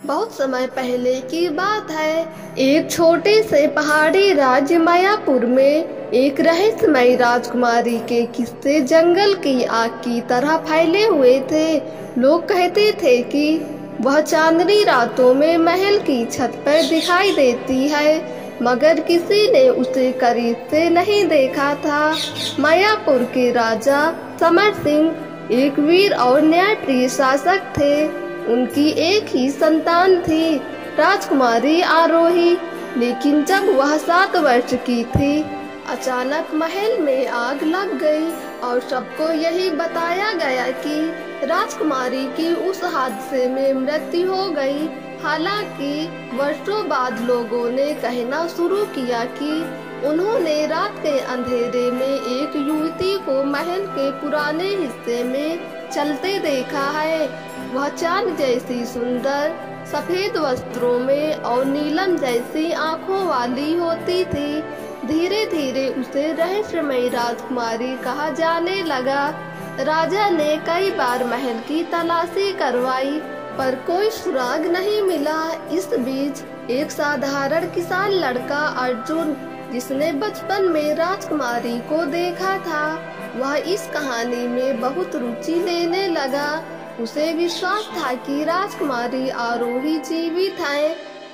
बहुत समय पहले की बात है। एक छोटे से पहाड़ी राज्य मायापुर में एक रहस्यमयी राजकुमारी के किस्से जंगल की आग की तरह फैले हुए थे। लोग कहते थे कि वह चांदनी रातों में महल की छत पर दिखाई देती है, मगर किसी ने उसे करीब से नहीं देखा था। मायापुर के राजा समर सिंह एक वीर और न्यायप्रिय शासक थे। उनकी एक ही संतान थी, राजकुमारी आरोही। लेकिन जब वह 7 वर्ष की थी, अचानक महल में आग लग गई और सबको यही बताया गया कि राजकुमारी की उस हादसे में मृत्यु हो गई। हालांकि वर्षों बाद लोगों ने कहना शुरू किया कि उन्होंने रात के अंधेरे में एक युवती को महल के पुराने हिस्से में चलते देखा है। वह चांद जैसी सुंदर, सफेद वस्त्रों में और नीलम जैसी आंखों वाली होती थी। धीरे धीरे उसे रहस्यमयी राजकुमारी कहा जाने लगा। राजा ने कई बार महल की तलाशी करवाई, पर कोई सुराग नहीं मिला। इस बीच एक साधारण किसान लड़का अर्जुन, जिसने बचपन में राजकुमारी को देखा था, वह इस कहानी में बहुत रुचि लेने लगा। उसे विश्वास था कि राजकुमारी आरोही जीवित है।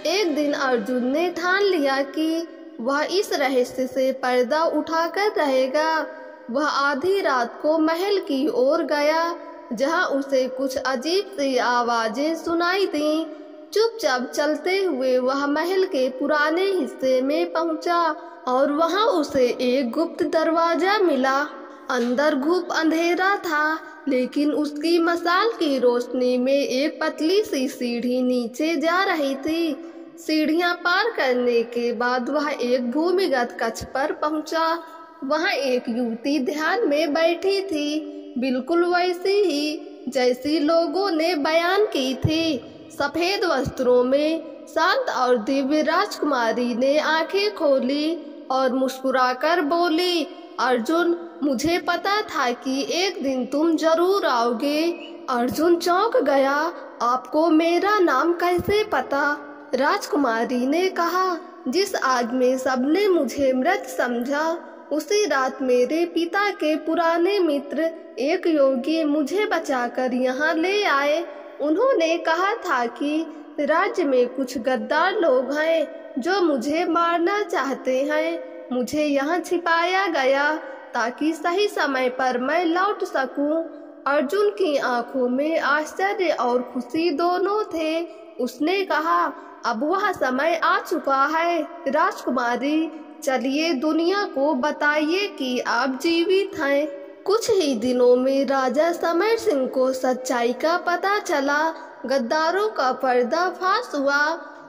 एक दिन अर्जुन ने ठान लिया कि वह इस रहस्य से पर्दा उठाकर रहेगा। वह आधी रात को महल की ओर गया, जहां उसे कुछ अजीब सी आवाजें सुनाई दीं। चुपचाप चलते हुए वह महल के पुराने हिस्से में पहुंचा और वहां उसे एक गुप्त दरवाजा मिला। अंदर घुप अंधेरा था, लेकिन उसकी मशाल की रोशनी में एक पतली सी सीढ़ी नीचे जा रही थी। सीढ़ियां पार करने के बाद वह एक भूमिगत कक्ष पर पहुंचा। वहां एक युवती ध्यान में बैठी थी, बिल्कुल वैसी ही जैसी लोगों ने बयान की थी। सफेद वस्त्रों में शांत और दिव्य राजकुमारी ने आंखें खोली और मुस्कुराकर बोली, अर्जुन, मुझे पता था कि एक दिन तुम जरूर आओगे। अर्जुन चौंक गया, आपको मेरा नाम कैसे पता? राजकुमारी ने कहा, जिस आग में सबने मुझे मृत समझा, उसी रात मेरे पिता के पुराने मित्र एक योगी मुझे बचाकर यहाँ ले आए। उन्होंने कहा था कि राज्य में कुछ गद्दार लोग हैं जो मुझे मारना चाहते हैं। मुझे यहाँ छिपाया गया ताकि सही समय पर मैं लौट सकूं। अर्जुन की आंखों में आश्चर्य और खुशी दोनों थे। उसने कहा, अब वह समय आ चुका है। राजकुमारी, चलिए दुनिया को बताइए कि आप जीवित हैं। कुछ ही दिनों में राजा समर सिंह को सच्चाई का पता चला। गद्दारों का पर्दाफाश हुआ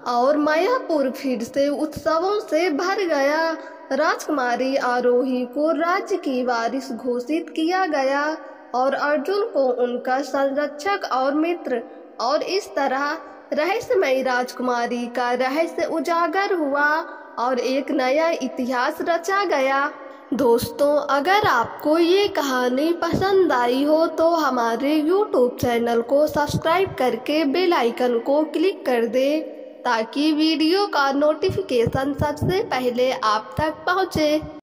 और मायापुर फिर से उत्सवों से भर गया। राजकुमारी आरोही को राज्य की वारिस घोषित किया गया और अर्जुन को उनका संरक्षक और मित्र। और इस तरह रहस्यमयी राजकुमारी का रहस्य उजागर हुआ और एक नया इतिहास रचा गया। दोस्तों, अगर आपको ये कहानी पसंद आई हो तो हमारे YouTube चैनल को सब्सक्राइब करके बेल आइकन को क्लिक कर दें, ताकि वीडियो का नोटिफिकेशन सबसे पहले आप तक पहुँचे।